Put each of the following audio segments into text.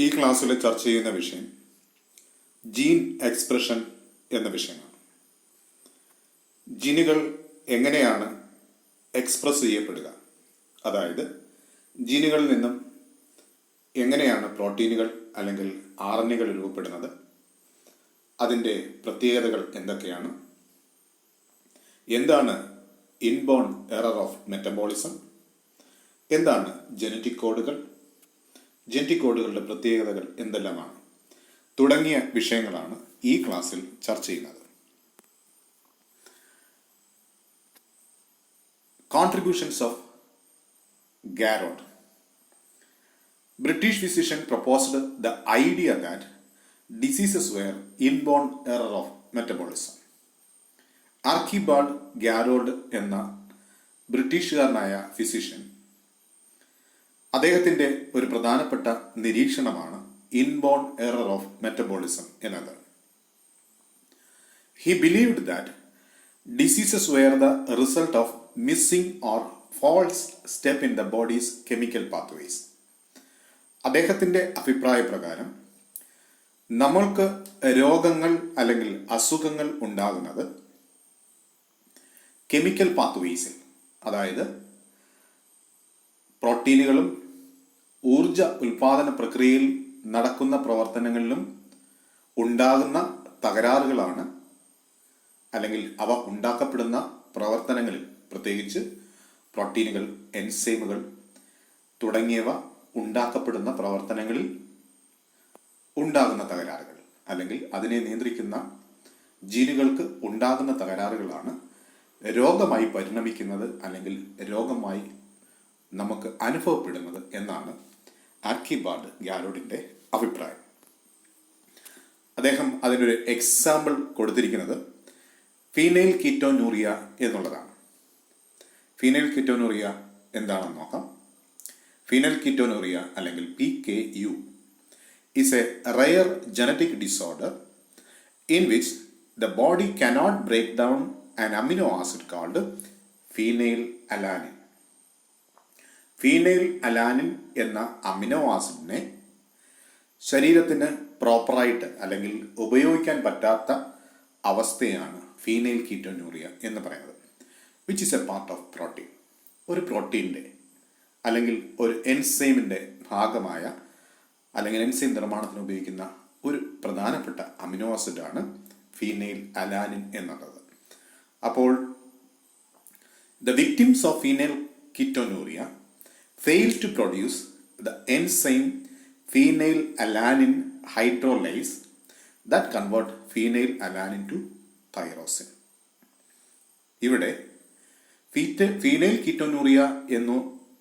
ഈ ക്ലാസ്സിൽ ചർച്ച ചെയ്യുന്ന വിഷയം ജീൻ എക്സ്പ്രഷൻ എന്ന വിഷയമാണ്. ജീനുകൾ എങ്ങനെയാണ് എക്സ്പ്രസ് ചെയ്യപ്പെടുക, അതായത് ജീനുകളിൽ നിന്നും എങ്ങനെയാണ് പ്രോട്ടീനുകൾ അല്ലെങ്കിൽ RNAകൾ രൂപപ്പെടുന്നത്, അതിൻ്റെ പ്രത്യേകതകൾ എന്തൊക്കെയാണ്, എന്താണ് ഇൻബോൺ എറർ ഓഫ് മെറ്റബോളിസം, എന്താണ് ജനറ്റിക് കോഡുകൾ, ജനറ്റിക് കോഡുകളുടെ പ്രത്യേകതകൾ എന്തെല്ലാമാണ് തുടങ്ങിയ വിഷയങ്ങളാണ് ഈ ക്ലാസ്സിൽ ചർച്ച ചെയ്യുന്നത്. Contributions of Garrod. British physician proposed the idea that diseases were inborn error of metabolism. Archibald ഗാരോൾഡ് എന്ന ബ്രിട്ടീഷുകാരനായ ഫിസിഷ്യൻ, അദ്ദേഹത്തിൻ്റെ ഒരു പ്രധാനപ്പെട്ട നിരീക്ഷണമാണ് ഇൻബോൺ എറർ ഓഫ് മെറ്റബോളിസം എന്നത്. He believed that diseases were the result of missing or false step in the body's chemical pathways. അദ്ദേഹത്തിൻ്റെ അഭിപ്രായ പ്രകാരം നമ്മൾക്ക് രോഗങ്ങൾ അല്ലെങ്കിൽ അസുഖങ്ങൾ ഉണ്ടാകുന്നത് കെമിക്കൽ പാത്വേസിൽ, അതായത് പ്രോട്ടീനുകളും ഊർജ ഉൽപാദന പ്രക്രിയയിൽ നടക്കുന്ന പ്രവർത്തനങ്ങളിലും ഉണ്ടാകുന്ന തകരാറുകളാണ്, അല്ലെങ്കിൽ അവ ഉണ്ടാക്കപ്പെടുന്ന പ്രവർത്തനങ്ങളിൽ, പ്രത്യേകിച്ച് പ്രോട്ടീനുകൾ, എൻസൈമുകൾ തുടങ്ങിയവ ഉണ്ടാക്കപ്പെടുന്ന പ്രവർത്തനങ്ങളിൽ ഉണ്ടാകുന്ന തകരാറുകൾ, അല്ലെങ്കിൽ അതിനെ നിയന്ത്രിക്കുന്ന ജീനുകൾക്ക് ഉണ്ടാകുന്ന തകരാറുകളാണ് രോഗമായി പരിണമിക്കുന്നത് അല്ലെങ്കിൽ രോഗമായി നമുക്ക് അനുഭവപ്പെടുന്നത് എന്നാണ് ആർക്കിബാൾഡ് ഗാരോഡിൻ്റെ അഭിപ്രായം. അദ്ദേഹം അതിനൊരു എക്സാമ്പിൾ കൊടുത്തിരിക്കുന്നത് ഫീനൈൽ കീറ്റോനൂറിയ എന്നുള്ളതാണ്. ഫീനൈൽ കീറ്റോനൂറിയ എന്താണെന്ന് നോക്കാം. ഫീനൈൽ കീറ്റോനൂറിയ അല്ലെങ്കിൽ PKU is a rare genetic disorder in which the body cannot break down an amino acid called phenylalanine. ഫീനൈൽഅലാനിൻ എന്ന അമിനോ ആസിഡിനെ ശരീരത്തിന് പ്രോപ്പറായിട്ട് അല്ലെങ്കിൽ ഉപയോഗിക്കാൻ പറ്റാത്ത അവസ്ഥയാണ് ഫീനൈൽ കീറ്റോനൂറിയ എന്ന് പറയുന്നത്. Which is A part of protein. ഒരു പ്രോട്ടീൻ്റെ അല്ലെങ്കിൽ ഒരു എൻസൈമിൻ്റെ ഭാഗമായ അല്ലെങ്കിൽ എൻസൈം നിർമ്മാണത്തിന് ഉപയോഗിക്കുന്ന ഒരു പ്രധാനപ്പെട്ട അമിനോ ആസിഡാണ് ഫീനൈൽഅലാനിൻ എന്നുള്ളത്. അപ്പോൾ the victims of phenylketonuria fail to produce the enzyme phenylalanine hydrolase that convert phenylalanine to tyrosine. ഇവിടെ ഫീനൈൽ കീറ്റോനൂറിയ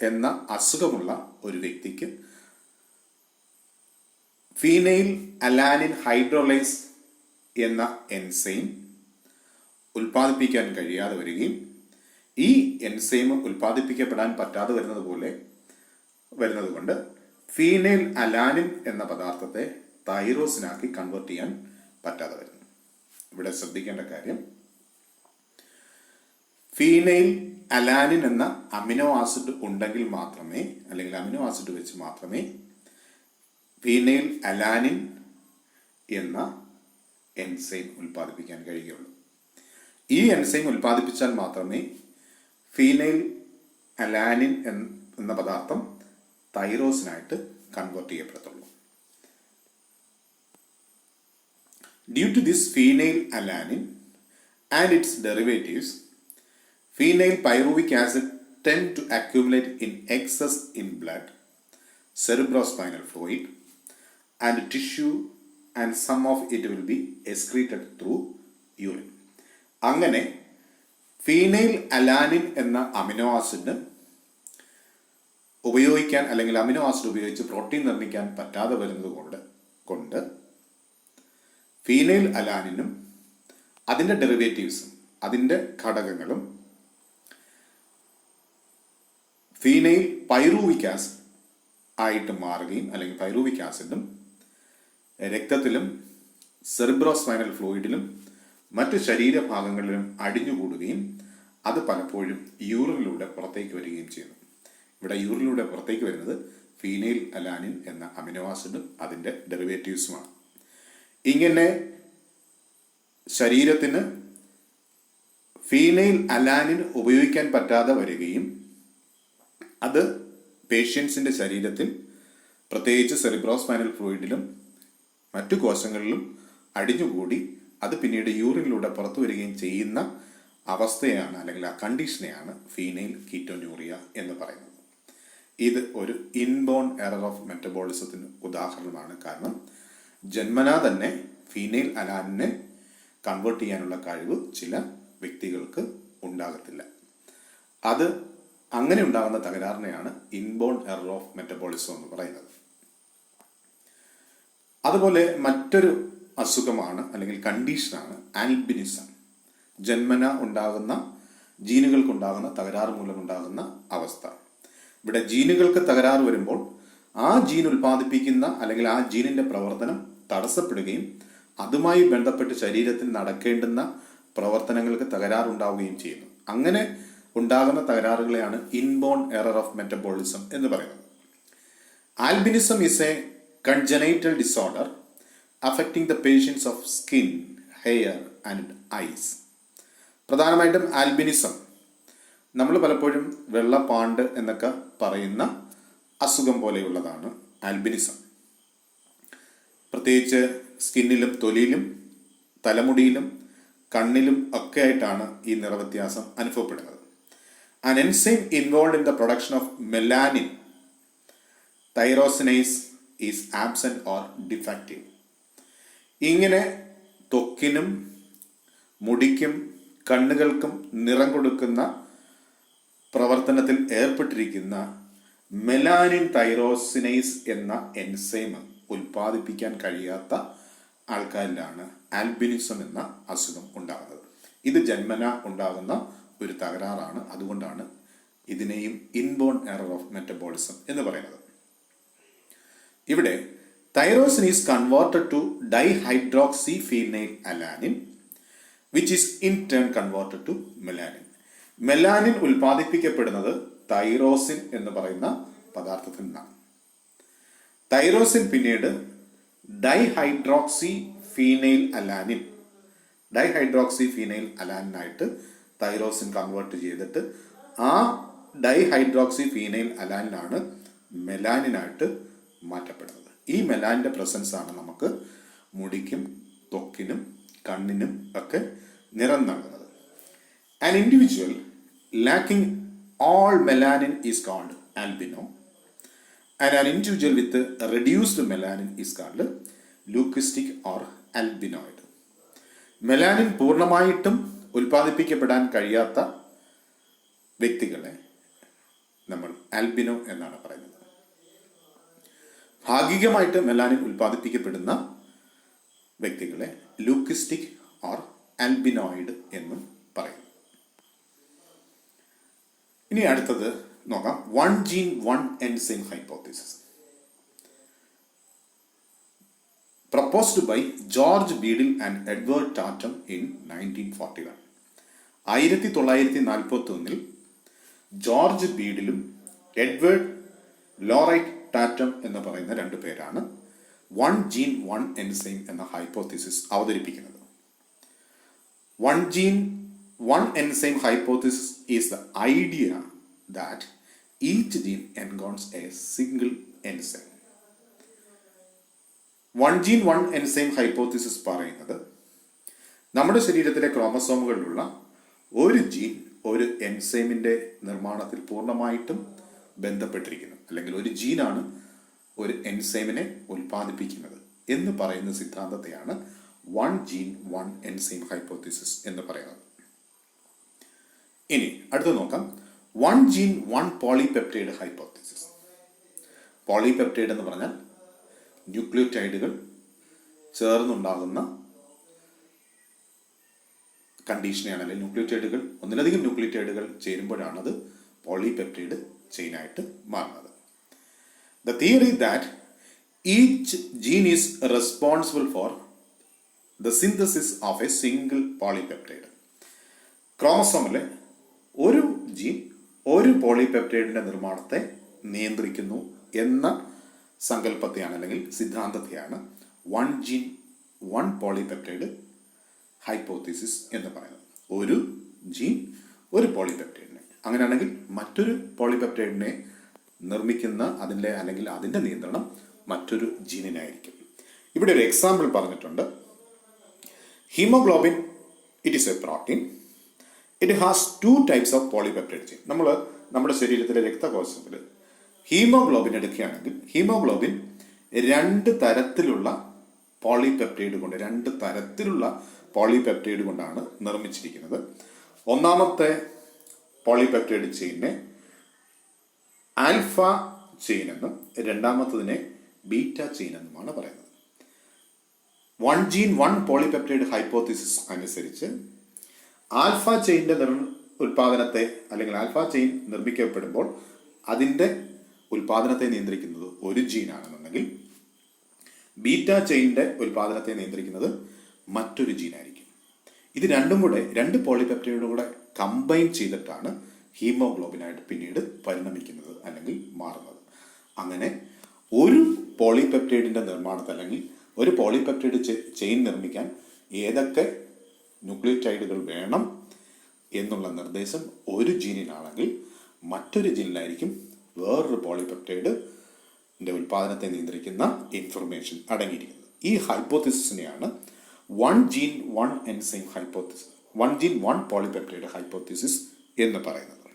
എന്ന അസുഖമുള്ള ഒരു വ്യക്തിക്ക് ഫീനൈൽ അലാനിൻ ഹൈഡ്രോലൈസ് എന്ന എൻസൈം ഉൽപ്പാദിപ്പിക്കാൻ കഴിയാതെ വരികയും ഈ എൻസൈം ഉൽപ്പാദിപ്പിക്കപ്പെടാൻ പറ്റാതെ വരുന്നത് കൊണ്ട് ഫീനൈൽ അലാനിൻ എന്ന പദാർത്ഥത്തെ തൈറോസിനാക്കി കൺവേർട്ട് ചെയ്യാൻ പറ്റാതെ വരുന്നു. ഇവിടെ ശ്രദ്ധിക്കേണ്ട കാര്യം, ഫീനൈൽ അലാനിൻ എന്ന അമിനോ ആസിഡ് ഉണ്ടെങ്കിൽ മാത്രമേ, അല്ലെങ്കിൽ അമിനോ ആസിഡ് വെച്ച് മാത്രമേ ഫീനൈൽ അലാനിൻ എന്ന എൻസൈം ഉൽപ്പാദിപ്പിക്കാൻ കഴിയുകയുള്ളൂ. ഈ എൻസൈം ഉൽപ്പാദിപ്പിച്ചാൽ മാത്രമേ ഫീനൈൽ അലാനിൻ എന്ന പദാർത്ഥം തൈറോസിനായിട്ട് convert ചെയ്യപ്പെടത്തുള്ളൂ. Due to this phenylalanine and its derivatives, phenylpyruvic acid tend to accumulate in excess in blood, cerebrospinal fluid and tissue, and some of it will be excreted through urine. അങ്ങനെ phenyl alanine എന്ന amino acid ഉപയോഗിക്കാൻ, അല്ലെങ്കിൽ amino acid ഉപയോഗിച്ച് protein നിർമ്മിക്കാൻ പറ്റാതെ വരുന്നത് കൊണ്ട് phenyl അലാനിനും അതിൻ്റെ ഡെറിവേറ്റീവ്സും അതിൻ്റെ ഘടകങ്ങളും ഫീനൈൽ പൈറൂവിക് ആസിഡ് ആയിട്ട് മാറുകയും, അല്ലെങ്കിൽ പൈറൂവിക് ആസിഡും രക്തത്തിലും സെറിബ്രോസ്പൈനൽ ഫ്ലൂയിഡിലും മറ്റ് ശരീരഭാഗങ്ങളിലും അടിഞ്ഞുകൂടുകയും അത് പലപ്പോഴും യൂറിനിലൂടെ പുറത്തേക്ക് വരികയും ചെയ്യുന്നു. ഇവിടെ യൂറിനിലൂടെ പുറത്തേക്ക് വരുന്നത് ഫീനൈൽ അലാനിൻ എന്ന അമിനോ ആസിഡും അതിൻ്റെ ഡെറിവേറ്റീവ്സുമാണ്. ഇങ്ങനെ ശരീരത്തിന് ഫീനൈൽ അലാനിൻ ഉപയോഗിക്കാൻ പറ്റാതെ വരികയും അത് പേഷ്യൻസിൻ്റെ ശരീരത്തിൽ പ്രത്യേകിച്ച് സെറിബ്രോസ്പൈനൽ ഫ്ലൂയിഡിലും മറ്റു കോശങ്ങളിലും അടിഞ്ഞുകൂടി അത് പിന്നീട് യൂറിനിലൂടെ പുറത്തു വരികയും ചെയ്യുന്ന അവസ്ഥയാണ് അല്ലെങ്കിൽ ആ കണ്ടീഷനെയാണ് ഫീനൈൽ കീറ്റോന്യൂറിയ എന്ന് പറയുന്നത്. ഇത് ഒരു ഇൻബോൺ എറർ ഓഫ് മെറ്റബോളിസത്തിന് ഉദാഹരണമാണ്. കാരണം ജന്മനാ തന്നെ ഫീനൈൽ അലാനിനെ കൺവേർട്ട് ചെയ്യാനുള്ള കഴിവ് ചില വ്യക്തികൾക്ക് ഉണ്ടാകത്തില്ല. അത് അങ്ങനെ ഉണ്ടാകുന്ന തകരാറിനെയാണ് ഇൻബോൺ എറർ ഓഫ് മെറ്റബോളിസം എന്ന് പറയുന്നത്. അതുപോലെ മറ്റൊരു അസുഖമാണ് അല്ലെങ്കിൽ കണ്ടീഷനാണ് ആൽബിനിസം. ജന്മന ഉണ്ടാകുന്ന ജീനുകൾക്കുണ്ടാകുന്ന തകരാറ് മൂലമുണ്ടാകുന്ന അവസ്ഥ. ഇവിടെ ജീനുകൾക്ക് തകരാറ് വരുമ്പോൾ ആ ജീൻ ഉൽപ്പാദിപ്പിക്കുന്ന അല്ലെങ്കിൽ ആ ജീനിൻ്റെ പ്രവർത്തനം തടസ്സപ്പെടുകയും അതുമായി ബന്ധപ്പെട്ട് ശരീരത്തിൽ നടക്കേണ്ടുന്ന പ്രവർത്തനങ്ങൾക്ക് തകരാറുണ്ടാവുകയും ചെയ്യുന്നു. അങ്ങനെ ഉണ്ടാകുന്ന തകരാറുകളെയാണ് ഇൻബോൺ എറർ ഓഫ് മെറ്റബോളിസം എന്ന് പറയുന്നത്. Albinism is A congenital disorder affecting the patients of skin, hair and eyes. പ്രധാനമായിട്ടും ആൽബിനിസം നമ്മൾ പലപ്പോഴും വെള്ളപ്പാണ്ട് എന്നൊക്കെ പറയുന്ന അസുഖം പോലെയുള്ളതാണ് ആൽബിനിസം. പ്രത്യേകിച്ച് സ്കിന്നിലും തൊലിയിലും തലമുടിയിലും കണ്ണിലും ഒക്കെ ആയിട്ടാണ് ഈ നിറവ്യത്യാസം അനുഭവപ്പെടുന്നത്. An enzyme involved in the production of melanin, thyrosinase, is absent or defective. ഇങ്ങനെ ത്വക്കിനും മുടിക്കും കണ്ണുകൾക്കും നിറം കൊടുക്കുന്ന പ്രവർത്തനത്തിൽ ഏർപ്പെട്ടിരിക്കുന്ന മെലാനിൻ തൈറോസിനൈസ് എന്ന എൻസൈം ഉൽപ്പാദിപ്പിക്കാൻ കഴിയാത്ത ആൾക്കാരിലാണ് ആൽബിനിസം എന്ന അസുഖം ഉണ്ടാകുന്നത്. ഇത് ജന്മന ഉണ്ടാകുന്ന ഒരു തകരാറാണ്. അതുകൊണ്ടാണ് ഇതിനെയും ഇൻബോൺ എറർ ഓഫ് മെറ്റബോളിസം എന്ന് പറയുന്നത്. ഇവിടെ tyrosine is converted to dihydroxy phenyl alanine which is in turn converted to melanin. Melanin ഉൽപ്പാദിപ്പിക്കപ്പെടുന്നത് തൈറോസിൻ എന്ന് പറയുന്ന പദാർത്ഥത്തിൽ നിന്നാണ്. തൈറോസിൻ പിന്നീട് ഡൈഹൈഡ്രോക്സി ഫീനൈൽ അലാനിനായിട്ട് തൈറോസിൻ കൺവേർട്ട് ചെയ്തിട്ട് ആ ഡൈഹൈഡ്രോക്സി ഫീനൈൽ അലാനിനാണ് മെലാനിനായിട്ട് മാറ്റപ്പെടുന്നത്. ഈ മെലാനിൻ്റെ പ്രസൻസ് ആണ് നമുക്ക് മുടിക്കും ത്വക്കിനും കണ്ണിനും ഒക്കെ നിറം നൽകുന്നത്. An individual lacking all melanin is called albino and an individual with reduced melanin is called leucistic or albinoid. Melanin പൂർണ്ണമായിട്ടും ഉൽപ്പാദിപ്പിക്കപ്പെടാൻ കഴിയാത്ത വ്യക്തികളെ നമ്മൾ ആൽബിനോ എന്നാണ് പറയുന്നത്. ഭാഗികമായിട്ട് മെലാനിൻ ഉൽപ്പാദിപ്പിക്കപ്പെടുന്ന വ്യക്തികളെ ലൂക്കിസ്റ്റിക് ഓർ ആൽബിനോയിഡ് എന്നും പറയും. ഇനി അടുത്തത് നോക്കാം, 1 gene 1 enzyme hypothesis proposed by George Beadle and Edward Tatum in 1941. 1941 George ബീഡിലും എഡ്വേർഡ് ലോറൈറ്റ് ടാറ്റം എന്ന് പറയുന്ന രണ്ടു പേരാണ് 1 gene 1 enzyme എന്ന ഹൈപ്പോത്തിസിസ് അവതരിപ്പിക്കുന്നത്. 1 gene 1 enzyme hypothesis is the idea that each gene encodes a single enzyme. 1 gene 1 enzyme hypothesis പറയുന്നത് നമ്മുടെ ശരീരത്തിലെ ക്രോമസോമുകളിലുള്ള ഒരു ജീൻ ഒരു എൻസൈമിൻ്റെ നിർമ്മാണത്തിൽ പൂർണ്ണമായിട്ടും ബന്ധപ്പെട്ടിരിക്കുന്നു. അല്ലെങ്കിൽ ഒരു ജീനാണ് ഒരു എൻസൈമിനെ ഉൽപ്പാദിപ്പിക്കുന്നത് എന്ന് പറയുന്ന സിദ്ധാന്തത്തെയാണ് 1 gene 1 enzyme hypothesis എന്ന് പറയുന്നത്. ഇനി അടുത്ത് നോക്കാം, 1 gene 1 polypeptide hypothesis. പോളിപെപ്റ്റൈഡ് എന്ന് പറഞ്ഞാൽ ന്യൂക്ലിയോടൈഡുകൾ ചേർന്നുണ്ടാകുന്ന കണ്ടീഷനെയാണ്. അല്ലെങ്കിൽ ന്യൂക്ലിയോടൈഡുകൾ ഒന്നിലധികം ന്യൂക്ലിയോടൈഡുകൾ ചേരുമ്പോഴാണ് അത് പോളിപെപ്റ്റൈഡ് ചെയിനായിട്ട് മാറുന്നത്. The theory that each gene is responsible for the synthesis of a single polypeptide. ക്രോമസോമിലെ ഒരു ജീൻ ഒരു പോളിപെപ്റ്റൈഡിന്റെ നിർമ്മാണത്തെ നിയന്ത്രിക്കുന്നു എന്ന സങ്കല്പത്തെയാണ് അല്ലെങ്കിൽ സിദ്ധാന്തത്തെയാണ് one gene one polypeptide hypothesis എന്ന് പറയുന്നത്. ഒരു ജീൻ ഒരു പോളിപെപ്റ്റൈഡിനെ, അങ്ങനെയാണെങ്കിൽ മറ്റൊരു പോളിപെപ്റ്റൈഡിനെ നിർമ്മിക്കുന്ന അതിൻ്റെ നിയന്ത്രണം മറ്റൊരു ജീനിനായിരിക്കും. ഇവിടെ ഒരു എക്സാമ്പിൾ പറഞ്ഞിട്ടുണ്ട്. Haemoglobin it is A protein. It has 2 types of polypeptide chain. നമ്മുടെ ശരീരത്തിലെ രക്തകോശത്തിൽ ഹീമോഗ്ലോബിൻ എടുക്കുകയാണെങ്കിൽ ഹീമോഗ്ലോബിൻ 2 തരത്തിലുള്ള പോളിപെപ്റ്റൈഡ് കൊണ്ടാണ് നിർമ്മിച്ചിരിക്കുന്നത്. ഒന്നാമത്തെ പോളിപെപ്റ്റൈഡ് ചെയിനെ ആൽഫ ചെയിൻ എന്നും രണ്ടാമത്തതിനെ ബീറ്റ ചെയിൻ എന്നുമാണ് പറയുന്നത്. One gene one polypeptide hypothesis അനുസരിച്ച് ആൽഫ ചെയിൻ്റെ ഉൽപാദനത്തെ അല്ലെങ്കിൽ ആൽഫ ചെയിൻ നിർമ്മിക്കപ്പെടുമ്പോൾ അതിൻ്റെ ഉൽപാദനത്തെ നിയന്ത്രിക്കുന്നത് ഒരു ജീനാണെന്നുണ്ടെങ്കിൽ ബീറ്റ ചെയിൻ്റെ ഉൽപാദനത്തെ നിയന്ത്രിക്കുന്നത് മറ്റൊരു ജീനായിരിക്കും. ഇത് രണ്ടും കൂടെ 2 പോളിപെപ്റ്റൈഡും കൂടെ കമ്പൈൻ ചെയ്തിട്ടാണ് ഹീമോഗ്ലോബിനായിട്ട് പിന്നീട് പരിണമിക്കുന്നത് അല്ലെങ്കിൽ മാറുന്നത്. അങ്ങനെ ഒരു പോളിപെപ്റ്റൈഡിൻ്റെ നിർമ്മാണത്തിൽ അല്ലെങ്കിൽ ഒരു പോളിപെപ്റ്റൈഡ് ചെയിൻ നിർമ്മിക്കാൻ ഏതൊക്കെ ന്യൂക്ലിയോടൈഡുകൾ വേണം എന്നുള്ള നിർദ്ദേശം ഒരു ജീനിനാണെങ്കിൽ മറ്റൊരു ജീനിലായിരിക്കും വേറൊരു പോളിപെപ്റ്റൈഡിൻ്റെ ഉൽപാദനത്തെ നിയന്ത്രിക്കുന്ന ഇൻഫർമേഷൻ അടങ്ങിയിരിക്കുന്നത്. ഈ ഹൈപ്പോത്തിസിസിനെയാണ് one gene one enzyme hypothesis, one gene one polypeptide hypothesis എന്ന് പറയുന്നത്.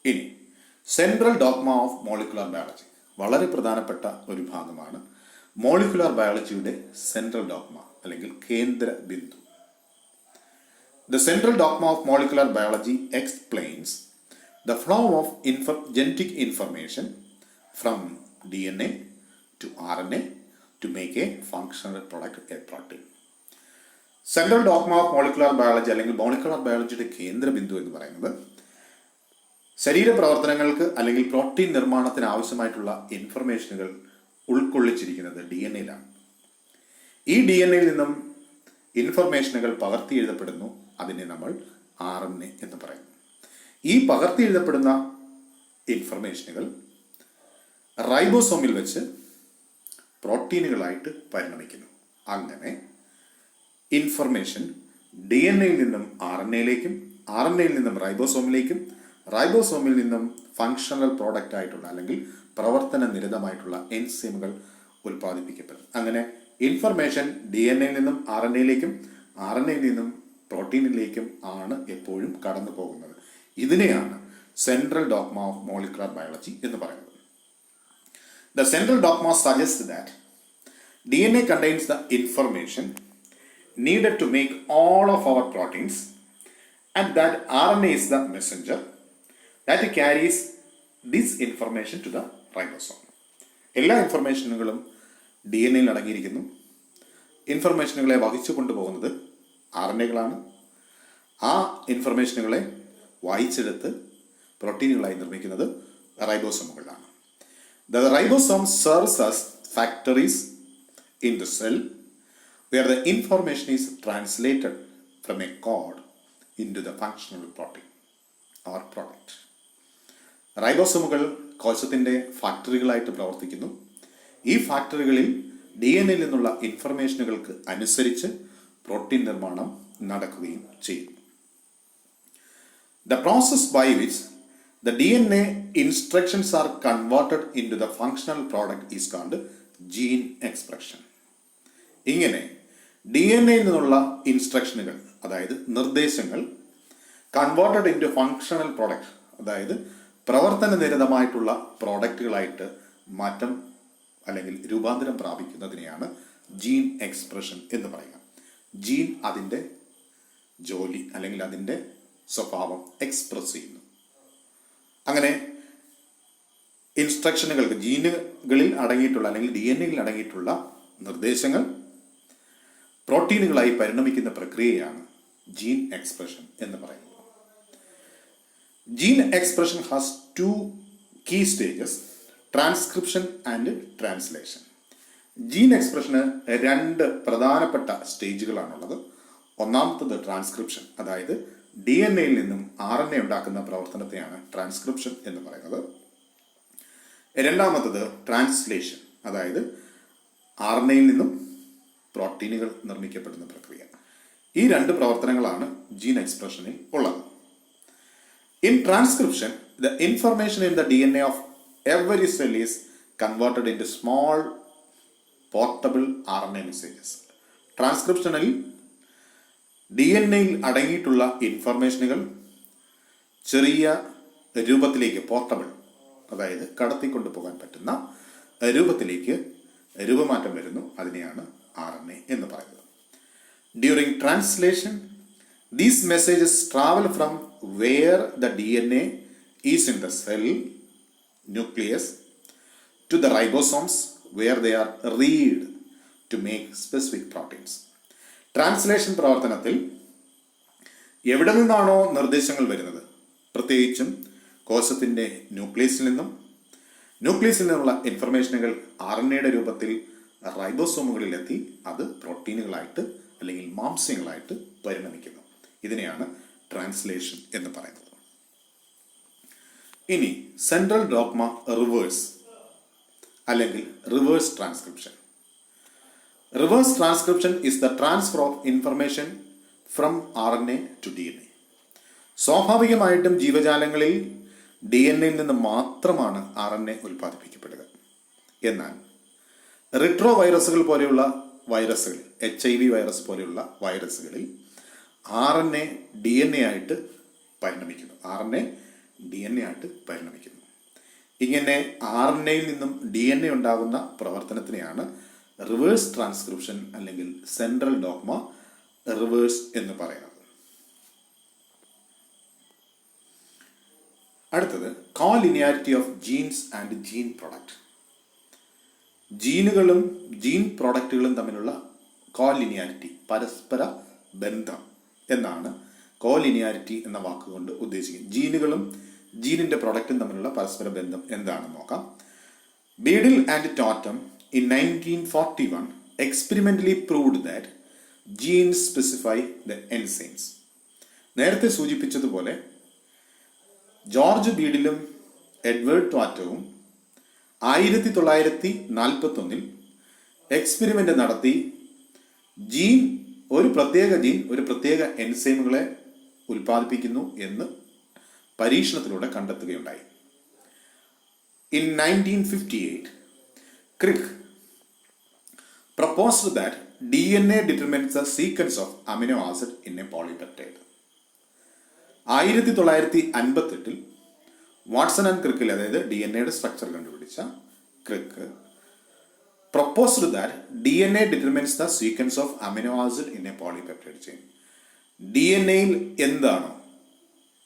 ഇനി central dogma of molecular biology വളരെ പ്രധാനപ്പെട്ട ഒരു ഭാഗമാണ്. മോളിക്കുലർ ബയോളജിയുടെ സെൻട്രൽ ഡോഗ്മ അല്ലെങ്കിൽ കേന്ദ്ര Bindu. The central dogma of molecular biology explains the flow of genetic information from DNA to RNA to make a functional product, a protein. Central dogma of molecular biology അല്ലെങ്കിൽ molecular ബയോളജിയുടെ കേന്ദ്ര ബിന്ദു എന്ന് പറയുന്നത് ശരീരപ്രവർത്തനങ്ങൾക്ക് അല്ലെങ്കിൽ protein നിർമ്മാണത്തിന് ആവശ്യമായിട്ടുള്ള ഇൻഫർമേഷനുകൾ ഉൾക്കൊള്ളിച്ചിരിക്കുന്നത് DNA-യിലാണ്. ഈ DNA-യിൽ നിന്നും ഇൻഫർമേഷനുകൾ പകർത്തി എഴുതപ്പെടുന്നു. അതിനെ നമ്മൾ RNA എന്ന് പറയുന്നു. ഈ പകർത്തി എഴുതപ്പെടുന്ന ഇൻഫർമേഷനുകൾ റൈബോസോമിൽ വെച്ച് പ്രോട്ടീനുകളായിട്ട് പരിണമിക്കുന്നു. അങ്ങനെ ഇൻഫർമേഷൻ DNA-യിൽ നിന്നും RNA-യിലേക്കും RNA-യിൽ നിന്നും റൈബോസോമിലേക്കും റൈബോസോമിൽ നിന്നും ഫങ്ഷണൽ പ്രോഡക്റ്റ് ആയിട്ടുള്ള അല്ലെങ്കിൽ പ്രവർത്തന നിരതമായിട്ടുള്ള എൻസൈമുകൾ ഉൽപ്പാദിപ്പിക്കപ്പെടും. അങ്ങനെ ഇൻഫർമേഷൻ DNA-യിൽ നിന്നും RNA-യിലേക്കും RNA-യിൽ നിന്നും പ്രോട്ടീനിലേക്കും ആണ് എപ്പോഴും കടന്നു പോകുന്നത്. ഇതിനെയാണ് central dogma of molecular biology എന്ന് പറയുന്നത്. The central dogma suggests that DNA contains the information needed to make all of our proteins and that RNA is the messenger that carries this information to the ribosome. എല്ലാ ഇൻഫർമേഷനുകളും DNA-യിൽ അടങ്ങിയിരിക്കുന്നു. ഇൻഫർമേഷനുകളെ വഹിച്ചു കൊണ്ടുപോകുന്നത് RNA-കളാണ്. ആ ഇൻഫർമേഷനുകളെ വായിച്ചെടുത്ത് പ്രോട്ടീനുകളായി നിർമ്മിക്കുന്നത് റൈബോസോമുകളാണ്. The ribosome serves as factories in the cell where the information is translated from a code into the functional protein or product. റൈബോസോമുകൾ കോശത്തിൻ്റെ ഫാക്ടറികളായിട്ട് പ്രവർത്തിക്കുന്നു. ഈ ഫാക്ടറികളിൽ DNA-യിൽ നിന്നുള്ള ഇൻഫർമേഷനുകൾക്ക് അനുസരിച്ച് പ്രോട്ടീൻ നിർമ്മാണം നടക്കുകയും ചെയ്യും. The process by which the DNA instructions are converted into the functional product is called gene expression. ഇങ്ങനെ DNA-യിൽ നിന്നുള്ള ഇൻസ്ട്രക്ഷനുകൾ അതായത് നിർദ്ദേശങ്ങൾ കൺവേർട്ടഡ് ഇൻറ്റു ഫങ്ഷണൽ പ്രോഡക്റ്റ് അതായത് പ്രവർത്തന നിരതമായിട്ടുള്ള പ്രോഡക്റ്റുകളായിട്ട് മാറ്റം അല്ലെങ്കിൽ രൂപാന്തരം പ്രാപിക്കുന്നതിനെയാണ് ജീൻ എക്സ്പ്രഷൻ എന്ന് പറയുക. ജീൻ അതിൻ്റെ ജോലി അല്ലെങ്കിൽ അതിൻ്റെ സ്വഭാവം എക്സ്പ്രസ് ചെയ്യുന്നു. അങ്ങനെ ഇൻസ്ട്രക്ഷനുകൾക്ക് ജീനുകളിൽ അടങ്ങിയിട്ടുള്ള അല്ലെങ്കിൽ DNA-യിൽ അടങ്ങിയിട്ടുള്ള നിർദ്ദേശങ്ങൾ പ്രോട്ടീനുകളായി പരിണമിക്കുന്ന പ്രക്രിയയാണ് ജീൻ എക്സ്പ്രഷൻ എന്ന് പറയുന്നത്. Gene expression has 2 key stages, transcription and translation. Gene എക്സ്പ്രഷന് 2 പ്രധാനപ്പെട്ട സ്റ്റേജുകളാണുള്ളത്. ഒന്നാമത്തത് ട്രാൻസ്ക്രിപ്ഷൻ, അതായത് DNA-യിൽ നിന്നും RNA ഉണ്ടാക്കുന്ന പ്രവർത്തനത്തെയാണ് ട്രാൻസ്ക്രിപ്ഷൻ എന്ന് പറയുന്നത്. രണ്ടാമത്തത് ട്രാൻസ്ലേഷൻ, അതായത് RNA നിന്നും പ്രോട്ടീനുകൾ നിർമ്മിക്കപ്പെടുന്ന പ്രക്രിയ. ഈ രണ്ട് പ്രവർത്തനങ്ങളാണ് ജീൻ എക്സ്പ്രഷനിൽ ഉള്ളത്. In transcription, the information in the DNA of every cell is converted into small portable RNA messages. ട്രാൻസ്ക്രിപ്ഷനിൽ DNA-യിൽ അടങ്ങിയിട്ടുള്ള ഇൻഫർമേഷനുകൾ ചെറിയ രൂപത്തിലേക്ക്, പോർട്ടബിൾ, അതായത് കടത്തിക്കൊണ്ടു പോകാൻ പറ്റുന്ന രൂപത്തിലേക്ക് രൂപമാറ്റം വരുന്നു. അതിനെയാണ് RNA എന്ന് പറയുന്നത്. During translation, these messages travel from where the DNA is in the cell nucleus to the ribosomes where they are read to make specific proteins. Translation പ്രവർത്തനത്തിൽ എവിടെ നിന്നാണോ നിർദ്ദേശങ്ങൾ വരുന്നത്, പ്രത്യേകിച്ചും കോശത്തിൻ്റെ ന്യൂക്ലിയസിൽ നിന്നുള്ള ഇൻഫർമേഷനുകൾ RNA-യുടെ രൂപത്തിൽ റൈബോസോമുകളിലെത്തി അത് പ്രോട്ടീനുകളായിട്ട് അല്ലെങ്കിൽ മാംസ്യങ്ങളായിട്ട് പരിണമിക്കുന്നു. ഇതിനെയാണ് ട്രാൻസ്ലേഷൻ എന്ന് പറയുന്നത്. ഇനി സെൻട്രൽ ഡോഗ്മ റിവേഴ്സ് അല്ലെങ്കിൽ reverse transcription. Reverse transcription is the transfer of information from RNA to DNA. സ്വാഭാവികമായിട്ടും ജീവജാലങ്ങളിൽ DNA-യിൽ നിന്ന് മാത്രമാണ് RNA ഉൽപ്പാദിപ്പിക്കപ്പെടുക. എന്നാൽ റിട്രോ വൈറസുകൾ പോലെയുള്ള വൈറസുകൾ, HIV വൈറസ് പോലെയുള്ള വൈറസുകളിൽ RNA DNA ആയിട്ട് പരിണമിക്കുന്നു. ഇങ്ങനെ RNA-യിൽ നിന്നും DNA ഉണ്ടാകുന്ന പ്രവർത്തനത്തിനെയാണ് റിവേഴ്സ് ട്രാൻസ്ക്രിപ്ഷൻ അല്ലെങ്കിൽ സെൻട്രൽ ഡോഗ്മ റിവേഴ്സ് എന്ന് പറയുന്നത്. അടുത്തത് colinearity of genes and gene product. ജീനുകളും ജീൻ പ്രോഡക്റ്റുകളും തമ്മിലുള്ള കോലിനിയാരിറ്റി, പരസ്പര ബന്ധം എന്നാണ് കോലിനിയാരിറ്റി എന്ന വാക്കുകൊണ്ട് ഉദ്ദേശിക്കുന്നത്. ജീനുകളും ജീനിന്റെ പ്രൊഡക്റ്റും തമ്മിലുള്ള പരസ്പര ബന്ധം എന്താണെന്ന് നോക്കാം. ബീഡിൽ and ടോട്ടം in 1941 experimentally proved that genes specify the enzymes. നേരത്തെ സൂചിപ്പിച്ചതുപോലെ ജോർജ് ബീഡിലും എഡ്വേർഡ് ടോറ്റവും 1941 എക്സ്പെരിമെന്റ് നടത്തി ഒരു പ്രത്യേക എൻസൈമുകളെ ഉൽപ്പാദിപ്പിക്കുന്നു എന്ന് പരീക്ഷണത്തിലൂടെ കണ്ടെത്തുകയുണ്ടായി. In 1958 Crick proposed that DNA determines the sequence of amino acid in a polypeptide. 1958 Watson and ക്രിക്കിൽ, അതായത് DNA-യുടെ സ്ട്രക്ചർ കണ്ടുപിടിച്ച Crick, proposed that DNA determines the sequence of amino acid in a polypeptide chain. DNA-യിൽ എന്താണോ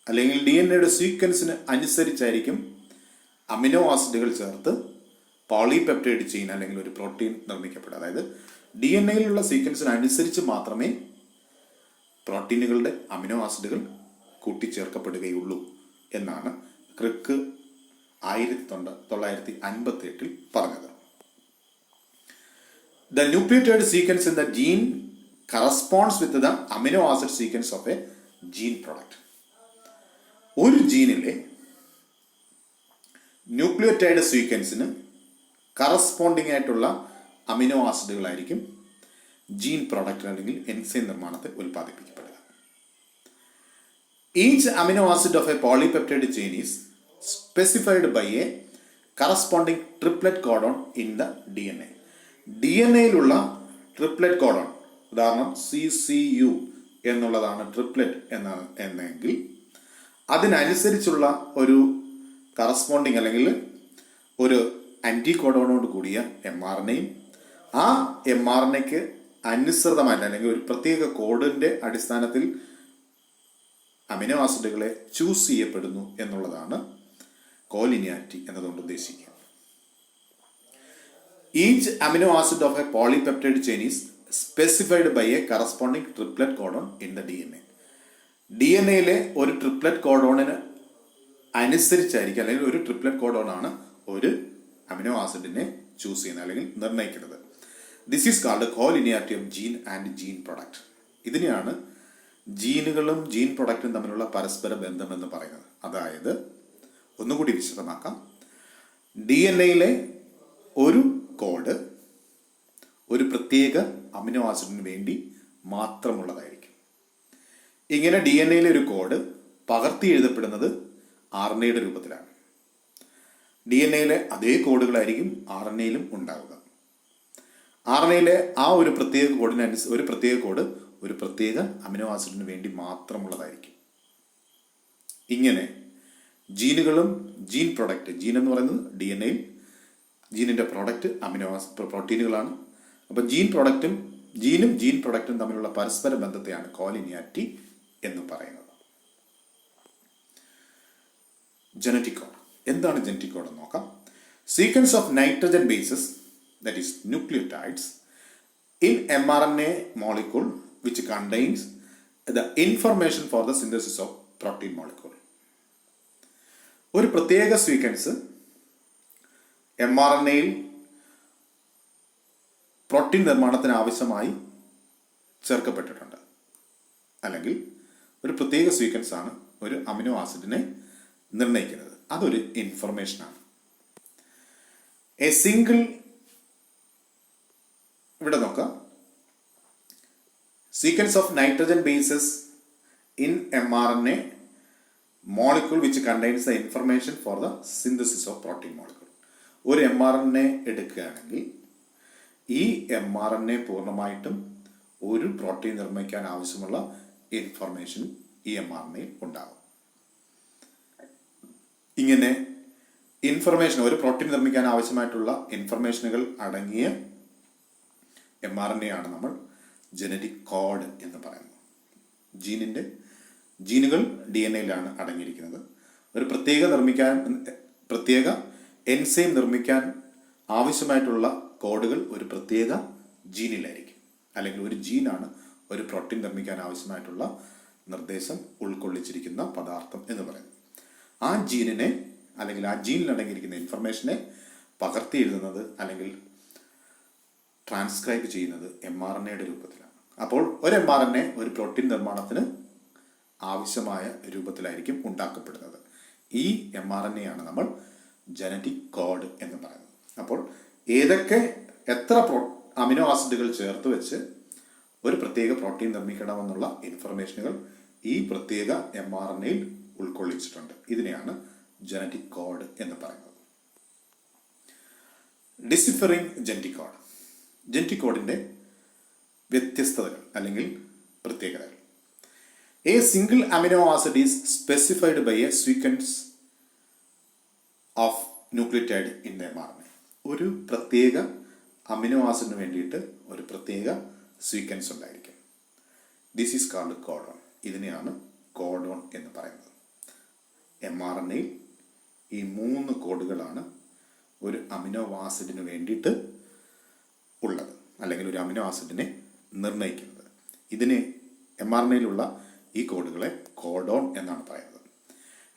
അല്ലെങ്കിൽ DNA-യുടെ സീക്വൻസിന് അനുസരിച്ചായിരിക്കും amino ആസിഡുകൾ ചേർത്ത് polypeptide chain അല്ലെങ്കിൽ ഒരു പ്രോട്ടീൻ നിർമ്മിക്കപ്പെടുക. അതായത് DNA-യിലുള്ള സീക്വൻസിന് അനുസരിച്ച് മാത്രമേ പ്രോട്ടീനുകളുടെ അമിനോ ആസിഡുകൾ കൂട്ടിച്ചേർക്കപ്പെടുകയുള്ളൂ എന്നാണ് ക്രിക്ക് 1958 പറഞ്ഞത്. The nucleotide sequence in the gene corresponds with the amino acid sequence of a gene product. ഒരു ജീനിലെ ന്യൂക്ലിയോടൈഡ് സീക്വൻസിന് കറസ്പോണ്ടിങ് ആയിട്ടുള്ള അമിനോ ആസിഡുകളായിരിക്കും ജീൻ പ്രോഡക്റ്റ് അല്ലെങ്കിൽ എൻസൈം നിർമ്മാണത്തിൽ ഉൽപ്പാദിപ്പിക്കപ്പെടുക. Each amino acid of a polypeptide chain is specified by a corresponding triplet codon in the DNA. DNA-യിലുള്ള triplet codon, ഉദാഹരണം CCU എന്നുള്ളതാണ് ട്രിപ്ലെറ്റ് എന്നെങ്കിൽ അതിനനുസരിച്ചുള്ള ഒരു കറസ്പോണ്ടിങ് അല്ലെങ്കിൽ ഒരു ആൻറ്റികോഡോണോട് കൂടിയ mRNA-യും ആ mRNA-ക്ക് അനുസൃതമായിട്ട് അല്ലെങ്കിൽ ഒരു പ്രത്യേക കോഡിൻ്റെ അടിസ്ഥാനത്തിൽ അമിനോ ആസിഡുകളെ ചൂസ് ചെയ്യപ്പെടുന്നു എന്നുള്ളതാണ് കോലിനിയാരിറ്റി എന്നതുകൊണ്ട് ഉദ്ദേശിക്കുക. Each amino acid of a polypeptide chain is specified by a corresponding triplet codon in the DNA. DNA-യിലെ ഒരു ട്രിപ്ലെറ്റ് കോഡോണിന് അനുസരിച്ചായിരിക്കും അല്ലെങ്കിൽ ഒരു ട്രിപ്ലെറ്റ് കോഡോണാണ് ഒരു അമിനോ ആസിഡിനെ ചൂസ് ചെയ്യുന്നത് അല്ലെങ്കിൽ നിർണ്ണയിക്കുന്നത്. This is called colinearity of gene and gene product. ഇതിനെയാണ് ജീനുകളും ജീൻ പ്രൊഡക്റ്റും തമ്മിലുള്ള പരസ്പര ബന്ധം എന്ന് പറയുന്നത്. അതായത് ഒന്നുകൂടി വിശദമാക്കാം. ഡി എൻ എയിലെ ഒരു കോഡ് ഒരു പ്രത്യേക അമിനോ ആസിഡിന് വേണ്ടി മാത്രമുള്ളതായിരിക്കും. ഇങ്ങനെ ഡി എൻ എയിലെ ഒരു കോഡ് പകർത്തി എഴുതപ്പെടുന്നത് ആർ എൻ എയുടെ രൂപത്തിലാണ്. ഡി എൻ എയിലെ അതേ കോഡുകളായിരിക്കും ആർ എൻ എയിലും ഉണ്ടാവുക. ആർ എൻ എയിലെ ആ ഒരു പ്രത്യേക കോഡിനനുസരിച്ച് ഒരു പ്രത്യേക കോഡ് ഒരു പ്രത്യേക അമിനോ ആസിഡിന് വേണ്ടി മാത്രമുള്ളതായിരിക്കും. ഇങ്ങനെ ജീനുകളും ജീൻ പ്രൊഡക്റ്റ്, ജീൻ എന്ന് പറയുന്നത് ഡി എൻ എയിൽ ജീനിൻ്റെ പ്രൊഡക്റ്റ് അമിനോ ആസിഡ് പ്രോട്ടീനുകളാണ്. അപ്പോൾ ജീനും ജീൻ പ്രൊഡക്റ്റും തമ്മിലുള്ള പരസ്പര ബന്ധത്തെയാണ് കോലിനിയാരിറ്റി എന്ന് പറയുന്നത്. ജനറ്റിക് കോഡ് എന്താണ്? ജനറ്റിക് കോഡ് എന്ന് നോക്കാം. Sequence of nitrogen bases, that is nucleotides, in mRNA molecule which contains the information for the synthesis of protein molecule. ഒരു പ്രത്യേക സീക്വൻസ് എം ആർ എൻ എയിൽ പ്രോട്ടീൻ നിർമ്മാണത്തിന് ആവശ്യമായി ചേർക്കപ്പെട്ടിട്ടുണ്ട്. അല്ലെങ്കിൽ ഒരു പ്രത്യേക സീക്വൻസ് ആണ് ഒരു അമിനോ ആസിഡിനെ നിർണ്ണയിക്കുന്നത്. അതൊരു ഇൻഫർമേഷനാണ്. എ സിംഗിൾ, ഇവിടെ നോക്കാം, sequence of nitrogen bases in M R N A molecule which contains the information for the synthesis of protein molecule. ഒരു എം ആർ എൻ എ എടുക്കുകയാണെങ്കിൽ ഈ എം ആർ എൻ എ പൂർണ്ണമായിട്ടും ഒരു protein നിർമ്മിക്കാൻ ആവശ്യമുള്ള information ഈ എം ആർ എൻ എയിൽ ഉണ്ടാകും. ഇങ്ങനെ ഇൻഫർമേഷൻ, ഒരു പ്രോട്ടീൻ നിർമ്മിക്കാൻ ആവശ്യമായിട്ടുള്ള ഇൻഫർമേഷനുകൾ അടങ്ങിയ എം ആർ എൻ എ ആണ് നമ്മൾ ജനറ്റിക് കോഡ് എന്ന് പറയുന്നത്. ജീനുകൾ ഡി എൻ എയിലാണ് അടങ്ങിയിരിക്കുന്നത്. ഒരു പ്രത്യേക എൻസൈം നിർമ്മിക്കാൻ ആവശ്യമായിട്ടുള്ള കോഡുകൾ ഒരു പ്രത്യേക ജീനിലായിരിക്കും. അല്ലെങ്കിൽ ഒരു ജീനാണ് ഒരു പ്രോട്ടീൻ നിർമ്മിക്കാൻ ആവശ്യമായിട്ടുള്ള നിർദ്ദേശം ഉൾക്കൊള്ളിച്ചിരിക്കുന്ന പദാർത്ഥം എന്ന് പറയുന്നത്. ആ ജീനിനെ അല്ലെങ്കിൽ ആ ജീനിൽ അടങ്ങിയിരിക്കുന്ന ഇൻഫർമേഷനെ പകർത്തി എഴുതുന്നത് അല്ലെങ്കിൽ ട്രാൻസ്ക്രൈബ് ചെയ്യുന്നത് എം ആർ എൻ എയുടെ രൂപത്തിലാണ്. അപ്പോൾ ഒരു എം ആർ എൻ എ ഒരു പ്രോട്ടീൻ നിർമ്മാണത്തിന് ആവശ്യമായ രൂപത്തിലായിരിക്കും ഉണ്ടാക്കപ്പെടുന്നത്. ഈ എം ആർ എൻ എ ആണ് നമ്മൾ ജനറ്റിക് കോഡ് എന്ന് പറയുന്നത്. അപ്പോൾ എത്ര അമിനോ ആസിഡുകൾ ചേർത്ത് വെച്ച് ഒരു പ്രത്യേക പ്രോട്ടീൻ നിർമ്മിക്കണമെന്നുള്ള ഇൻഫർമേഷനുകൾ ഈ പ്രത്യേക എം ആർ എൻ എയിൽ ഉൾക്കൊള്ളിച്ചിട്ടുണ്ട്. ഇതിനെയാണ് ജനറ്റിക് കോഡ് എന്ന് പറയുന്നത്. ഡിസിഫറിംഗ് ജനറ്റിക് കോഡ്, ജനറ്റിക് കോഡിൻ്റെ വ്യത്യസ്തതകൾ അല്ലെങ്കിൽ പ്രത്യേകതകൾ. A single amino acid is specified by a sequence of nucleotide in the M R N A. ഒരു പ്രത്യേക അമിനോ ആസിഡിന് വേണ്ടിയിട്ട് ഒരു പ്രത്യേക സീക്വൻസ് ഉണ്ടായിരിക്കും. This is called codon. ഇതിനെയാണ് കോഡോൺ എന്ന് പറയുന്നത്. എം ആർ എൻ എയിൽ ഈ 3 കോഡുകളാണ് ഒരു അമിനോ ആസിഡിന് വേണ്ടിയിട്ട് ഉള്ളത്, അല്ലെങ്കിൽ ഒരു അമിനോ ആസിഡിനെ നിർണ്ണയിക്കുന്നത്. ഇതിനെ എം ആർ എൻ എയിലുള്ള ഈ കോഡുകളെ കോഡോൺ എന്നാണ് പറയുന്നത്.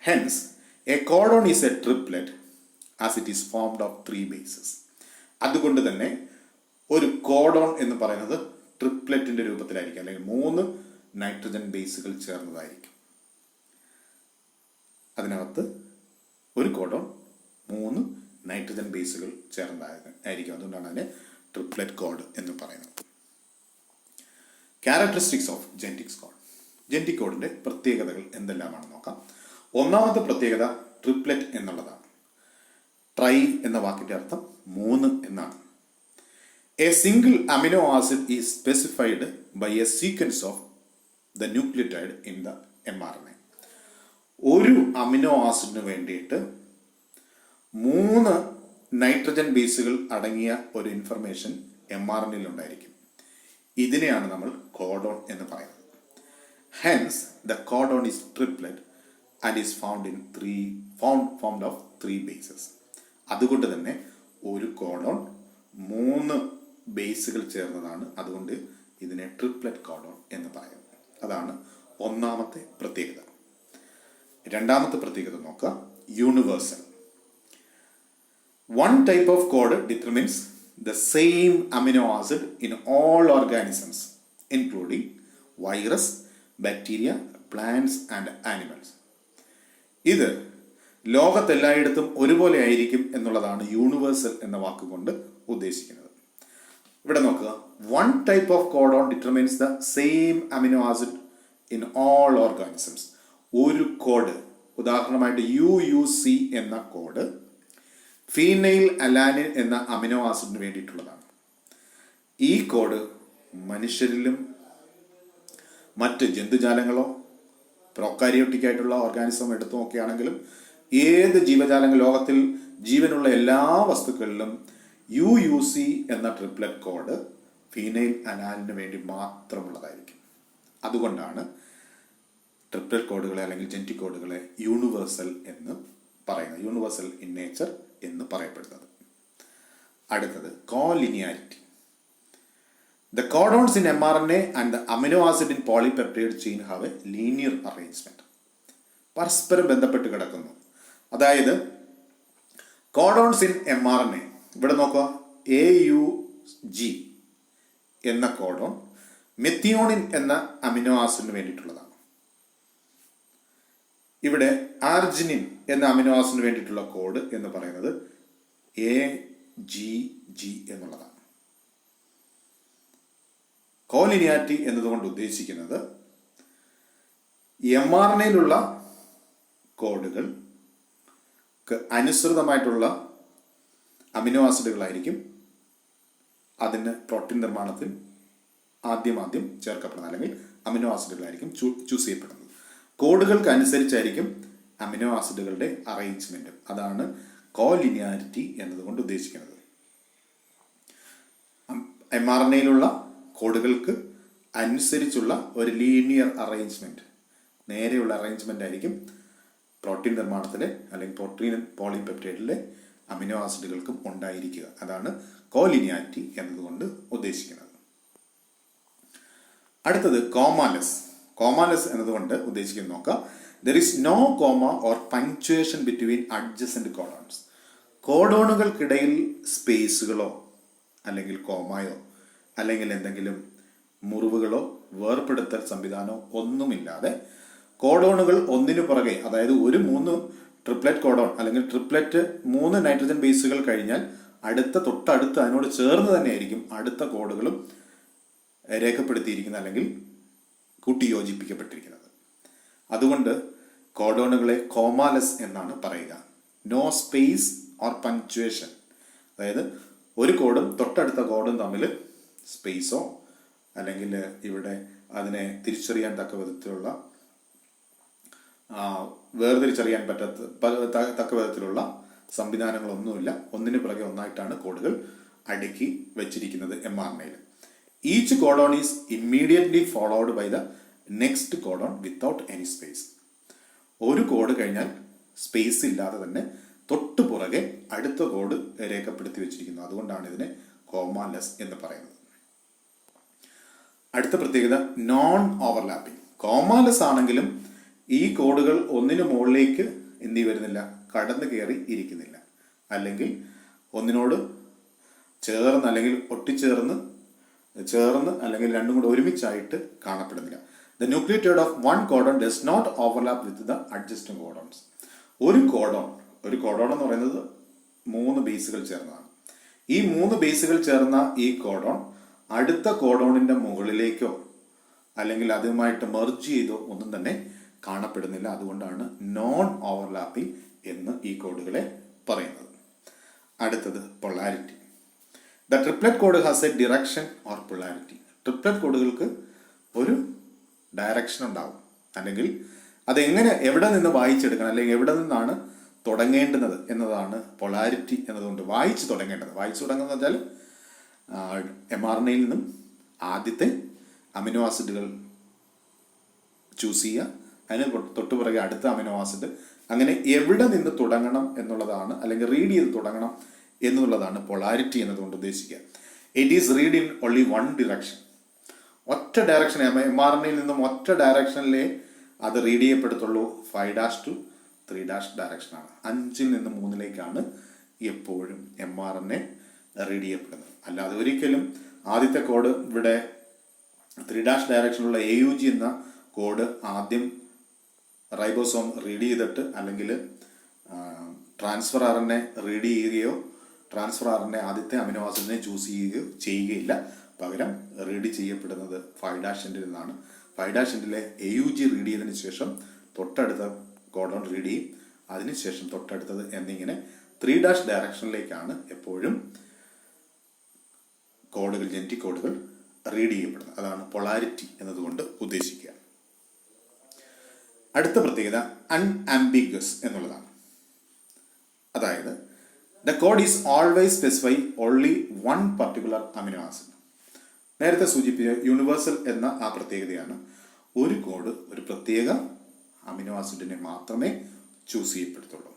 Hence A codon is A triplet as it is formed of 3 bases. അതുകൊണ്ട് തന്നെ ഒരു കോഡോൺ എന്ന് പറയുന്നത് ട്രിപ്ലെറ്റിന്റെ രൂപത്തിലായിരിക്കും, അല്ലെങ്കിൽ 3 നൈട്രജൻ ബേസുകൾ ചേർന്നതായിരിക്കും. അതിനകത്ത് ഒരു കോഡോൺ 3 നൈട്രജൻ ബേസുകൾ ചേർന്നതായിരിക്കും. അതുകൊണ്ടാണ് അതിനെ ട്രിപ്ലെറ്റ് കോഡ് എന്ന് പറയുന്നത്. Characteristics of genetic code. Genetic കോഡിന്റെ പ്രത്യേകതകൾ എന്തെല്ലാമാണെന്ന് നോക്കാം. ഒന്നാമത്തെ പ്രത്യേകത ട്രിപ്ലെറ്റ് എന്നുള്ളതാണ്. ട്രൈ എന്ന വാക്കിന്റെ അർത്ഥം 3 എന്നാണ്. A single amino acid is specified by a sequence of the nucleotide in the M R N A. ഒരു അമിനോ ആസിഡിന് വേണ്ടിയിട്ട് 3 നൈട്രജൻ ബേസുകൾ അടങ്ങിയ ഒരു ഇൻഫർമേഷൻ എം ആർ എൻ എയിൽ ഉണ്ടായിരിക്കും. ഇതിനെയാണ് നമ്മൾ കോഡോൺ എന്ന് പറയുന്നത്. Hence the codon is triplet and is formed of 3 bases. അതുകൊണ്ട് തന്നെ ഒരു കോഡോൺ 3 ബേസുകൾ ചേർന്നതാണ്. അതുകൊണ്ട് ഇതിനെ ട്രിപ്ലെറ്റ് കോഡോൺ എന്ന് പറയുന്നത്. അതാണ് ഒന്നാമത്തെ പ്രത്യേകത. രണ്ടാമത്തെ പ്രത്യേകത നോക്കുക, universal. One type of code determines the same amino acid in all organisms, including virus, bacteria, plants and animals. ഇത് ലോകത്തെല്ലായിടത്തും ഒരുപോലെ ആയിരിക്കും എന്നുള്ളതാണ് യൂണിവേഴ്സൽ എന്ന വാക്കുകൊണ്ട് ഉദ്ദേശിക്കുന്നത്. ഇവിടെ നോക്കുക, one type of codon determines the same amino acid in all organisms. ഒരു കോഡ്, ഉദാഹരണമായിട്ട് UUC എന്ന കോഡ് ഫീനൈൽ അലാനിൻ എന്ന അമിനോ ആസിഡിന് വേണ്ടിയിട്ടുള്ളതാണ്. ഈ കോഡ് മനുഷ്യരിലും മറ്റ് ജന്തുജാലങ്ങളോ പ്രോകാരിയോട്ടിക് ആയിട്ടുള്ള ഓർഗാനിസം എടുത്തു നോക്കുകയാണെങ്കിലും ഏത് ജീവജാലങ്ങൾ, ലോകത്തിൽ ജീവനുള്ള എല്ലാ വസ്തുക്കളിലും UUC എന്ന ട്രിപ്ലറ്റ് കോഡ് ഫീനൈൽ അലാനിന് വേണ്ടി മാത്രമുള്ളതായിരിക്കും. അതുകൊണ്ടാണ് ട്രിപ്ലറ്റ് കോഡുകളെ അല്ലെങ്കിൽ ജെനറ്റിക് കോഡുകളെ യൂണിവേഴ്സൽ എന്ന് പറയുന്നത്, യൂണിവേഴ്സൽ ഇൻ നേച്ചർ എന്ന് പറയപ്പെടുന്നത്. അടുത്തത് കോലിനിയാരിറ്റി. The codons in mRNA and the amino acid in polypeptide chain have a linear arrangement. പരസ്പരം ബന്ധപ്പെട്ട് കിടക്കുന്നു. അതായത് കോഡോൺസ് ഇൻ mRNA, ഇവിടെ നോക്കുക, AUG എന്ന കോഡോൺ മെത്തിയോണിൻ എന്ന അമിനോ ആസിഡിന് വേണ്ടിയിട്ടുള്ളതാണ്. ഇവിടെ ആർജിനിൻ എന്ന അമിനോ ആസിഡിന് വേണ്ടിയിട്ടുള്ള കോഡ് എന്ന് പറയുന്നത് AGG എന്നുള്ളതാണ്. കോലിനിയാരിറ്റി എന്നതുകൊണ്ട് ഉദ്ദേശിക്കുന്നത് mRNAയിലുള്ള കോഡുകൾക്ക് അനുസൃതമായിട്ടുള്ള അമിനോ ആസിഡുകളായിരിക്കും അതിന് പ്രോട്ടീൻ നിർമ്മാണത്തിൽ ആദ്യം ചേർക്കപ്പെടുന്നത്, അല്ലെങ്കിൽ അമിനോ ആസിഡുകളായിരിക്കും ചൂസ് ചെയ്യപ്പെടുന്നത്. കോഡുകൾക്ക് അനുസരിച്ചായിരിക്കും അമിനോ ആസിഡുകളുടെ അറേഞ്ച്മെന്റ്. അതാണ് കോലിനിയാരിറ്റി എന്നതുകൊണ്ട് ഉദ്ദേശിക്കുന്നത്. mRNAയിലുള്ള കോഡുകൾക്ക് അനുസരിച്ചുള്ള ഒരു ലീനിയർ അറേഞ്ച്മെന്റ്, നേരെയുള്ള അറേഞ്ച്മെന്റ് ആയിരിക്കും പ്രോട്ടീൻ നിർമ്മാണത്തിലെ അല്ലെങ്കിൽ പ്രോട്ടീൻ പോളിപെപ്റ്റൈഡിലെ അമിനോ ആസിഡുകൾക്കും ഉണ്ടായിരിക്കുക. അതാണ് കോലിനിയാരിറ്റി എന്നതുകൊണ്ട് ഉദ്ദേശിക്കുന്നത്. അടുത്തത് കോമാലെസ്. കോമാലെസ് എന്നതുകൊണ്ട് ഉദ്ദേശിക്കുന്നത് നോക്കാം, there is no comma or punctuation between adjacent codons. കോഡോണുകൾക്കിടയിൽ സ്പേസുകളോ അല്ലെങ്കിൽ കോമയോ അല്ലെങ്കിൽ എന്തെങ്കിലും മുറിവുകളോ വേർപെടുത്തൽ സംവിധാനമോ ഒന്നുമില്ലാതെ കോഡോണുകൾ ഒന്നിനു പുറകെ, അതായത് ഒരു 3 ട്രിപ്ലറ്റ് കോഡോൺ അല്ലെങ്കിൽ ട്രിപ്ലറ്റ് 3 നൈട്രജൻ ബേസുകൾ കഴിഞ്ഞാൽ തൊട്ടടുത്ത് അതിനോട് ചേർന്ന് തന്നെയായിരിക്കും അടുത്ത കോഡുകളും രേഖപ്പെടുത്തിയിരിക്കുന്നത് അല്ലെങ്കിൽ കൂട്ടിയോജിപ്പിക്കപ്പെട്ടിരിക്കുന്നത്. അതുകൊണ്ട് കോഡോണുകളെ കോമാലെസ് എന്നാണ് പറയുക. നോ സ്പേസ് ഓർ പങ്ക്ച്വേഷൻ, അതായത് ഒരു കോഡും തൊട്ടടുത്ത കോഡും തമ്മിൽ സ്പേസോ അല്ലെങ്കിൽ ഇവിടെ അതിനെ തിരിച്ചറിയാൻ തക്ക വിധത്തിലുള്ള വേർതിരിച്ചറിയാൻ തക്ക വിധത്തിലുള്ള സംവിധാനങ്ങളൊന്നുമില്ല. ഒന്നിനു പുറകെ ഒന്നായിട്ടാണ് കോഡുകൾ അടുക്കി വെച്ചിരിക്കുന്നത് mRNAയിൽ. Each codon is immediately followed by the next codon without any space. ഒരു കോഡ് കഴിഞ്ഞാൽ സ്പേസ് ഇല്ലാതെ തന്നെ തൊട്ടു പുറകെ അടുത്ത കോഡ് രേഖപ്പെടുത്തി വെച്ചിരിക്കുന്നു. അതുകൊണ്ടാണ് ഇതിനെ കോമാലെസ് എന്ന് പറയുന്നത്. അടുത്ത പ്രത്യേകത നോൺ ഓവർലാപ്പിംഗ്. കോമാലെസ് ആണെങ്കിലും ഈ കോഡുകൾ ഒന്നിനു മുകളിലേക്ക് എന്ത് വരുന്നില്ല, കടന്നു കയറി ഇരിക്കുന്നില്ല, അല്ലെങ്കിൽ ഒന്നിനോട് ചേർന്ന് അല്ലെങ്കിൽ ഒട്ടിച്ചേർന്ന് അല്ലെങ്കിൽ രണ്ടും കൂടെ ഒരുമിച്ചായിട്ട് കാണപ്പെടുന്നില്ല. The nucleotide of one codon does not overlap with the adjusting codons. ഒരു കോഡോൺ എന്ന് പറയുന്നത് 3 ബേസുകൾ ചേർന്നതാണ്. ഈ 3 ബേസുകൾ ചേർന്ന ഈ കോഡോൺ അടുത്ത കോഡോണിന്റെ മുകളിലേക്കോ അല്ലെങ്കിൽ അതുമായിട്ട് മെർജ് ചെയ്തോ ഒന്നും തന്നെ കാണപ്പെടുന്നില്ല. അതുകൊണ്ടാണ് നോൺ ഓവർലാപ്പിംഗ് എന്ന് ഈ കോഡുകളെ പറയുന്നത്. അടുത്തത് polarity. The triplet code has a direction or polarity. Triplet കോഡുകൾക്ക് ഒരു ഡയറക്ഷൻ ഉണ്ടാവും, അല്ലെങ്കിൽ അതെങ്ങനെ എവിടെ നിന്ന് വായിച്ചെടുക്കണം അല്ലെങ്കിൽ എവിടെ നിന്നാണ് തുടങ്ങേണ്ടുന്നത് എന്നതാണ് പൊളാരിറ്റി എന്നതുകൊണ്ട് വായിച്ചു തുടങ്ങേണ്ടത്. വായിച്ചു തുടങ്ങുന്നത് വെച്ചാൽ mRNAയിൽ നിന്നും ആദ്യത്തെ അമിനോ ആസിഡുകൾ ചൂസ് ചെയ്യുക, അതിന് തൊട്ടുപുറകെ അടുത്ത അമിനോ ആസിഡ്, അങ്ങനെ എവിടെ നിന്ന് തുടങ്ങണം എന്നുള്ളതാണ്, അല്ലെങ്കിൽ റീഡ് ചെയ്ത് തുടങ്ങണം എന്നുള്ളതാണ് പൊളാരിറ്റി എന്നതുകൊണ്ട് ഉദ്ദേശിക്കുക. It is read in only one direction. ഒറ്റ ഡയറക്ഷൻ, mRNAയിൽ നിന്നും ഒറ്റ ഡയറക്ഷനിലേ അത് റീഡ് ചെയ്യപ്പെടുത്തുള്ളൂ. 5' to 3' ഡയറക്ഷനാണ്. 5ൽ നിന്ന് 3ലേക്കാണ് എപ്പോഴും mRNA റീഡ് ചെയ്യപ്പെടുന്നത്. അല്ലാതെ ഒരിക്കലും ആദ്യത്തെ കോഡ് ഇവിടെ 3' ഡയറക്ഷനിലുള്ള AUG എന്ന കോഡ് ആദ്യം റൈബോസോം റീഡ് ചെയ്തിട്ട് അല്ലെങ്കിൽ ട്രാൻസ്ഫർ ആറിനെ റീഡ് ചെയ്യുകയോ ട്രാൻസ്ഫർ ആറിനെ ആദ്യത്തെ അമിനോ ആസിഡിനെ ചൂസ് ചെയ്യുകയോ ചെയ്യുകയില്ല. പകരം റീഡ് ചെയ്യപ്പെടുന്നത് 5' എൻഡിൽ നിന്നാണ്. 5' എൻഡിലെ AUG റീഡ് ചെയ്തതിന് ശേഷം തൊട്ടടുത്ത കോഡോൺ റീഡ് ചെയ്യും, അതിനുശേഷം തൊട്ടടുത്തത് എന്നിങ്ങനെ 3' ഡയറക്ഷനിലേക്കാണ് എപ്പോഴും കോഡുകൾ, ജനറ്റിക് കോഡുകൾ റീഡ് ചെയ്യപ്പെടുന്നത്. അതാണ് പൊളാരിറ്റി എന്നതുകൊണ്ട് ഉദ്ദേശിക്കുക. അടുത്ത പ്രത്യേകത അൺആംബിഗ്വസ് എന്നുള്ളതാണ്. അതായത് the code is always specify only one particular amino acid. നേരത്തെ സൂചിപ്പിച്ച യൂണിവേഴ്സൽ എന്ന ആ പ്രത്യേകതയാണ്. ഒരു കോഡ് ഒരു പ്രത്യേക അമിനോ ആസിഡിനെ മാത്രമേ ചൂസ് ചെയ്യപ്പെടുത്തുള്ളൂ.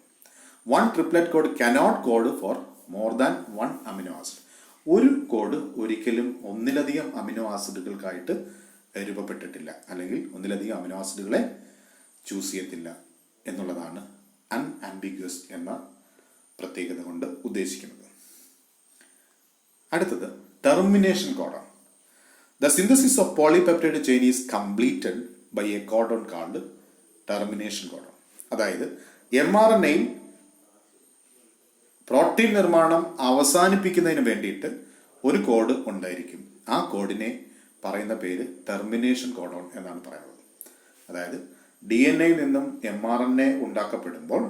One triplet code cannot code for more than one amino acid. ഒരു കോഡ് ഒരിക്കലും ഒന്നിലധികം അമിനോ ആസിഡുകൾക്കായിട്ട് രൂപപ്പെട്ടിട്ടില്ല, അല്ലെങ്കിൽ ഒന്നിലധികം അമിനോ ആസിഡുകളെ ചൂസ് ചെയ്യത്തില്ല എന്നുള്ളതാണ് അൺആംബിഗ്വസ് എന്ന പ്രത്യേകത കൊണ്ട് ഉദ്ദേശിക്കുന്നത്. അടുത്തത് termination codon. The synthesis of polypeptide chain is completed by a codon called termination codon. അതായത് mRNA-യിൽ പ്രോട്ടീൻ നിർമ്മാണം അവസാനിപ്പിക്കുന്നതിന് വേണ്ടിയിട്ട് ഒരു കോഡ് ഉണ്ടായിരിക്കും. ആ കോഡിനെ പറയുന്ന പേര് ടെർമിനേഷൻ കോഡോൺ എന്നാണ് പറയുന്നത്. അതായത് DNA-യിൽ നിന്നും mRNA ഉണ്ടാക്കപ്പെടുമ്പോൾ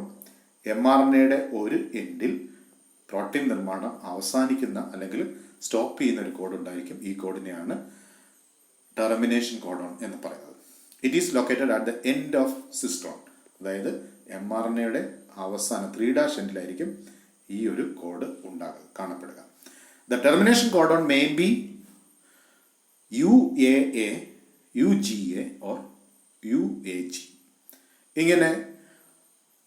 mRNA-യുടെ ഒരു എൻഡിൽ പ്രോട്ടീൻ നിർമ്മാണം അവസാനിക്കുന്ന അല്ലെങ്കിൽ സ്റ്റോപ്പ് ചെയ്യുന്ന ഒരു കോഡ് ഉണ്ടായിരിക്കും. ഈ കോഡിനെയാണ് ടെർമിനേഷൻ കോഡോൺ എന്ന് പറയുന്നത്. It is located at the end of cistron. അതായത് mRNA-യുടെ അവസാന 3' എൻഡിലായിരിക്കും ഈ ഒരു കോഡ് കാണപ്പെടുക. The termination codon may be UAA, UGA or UAG. ഇങ്ങനെ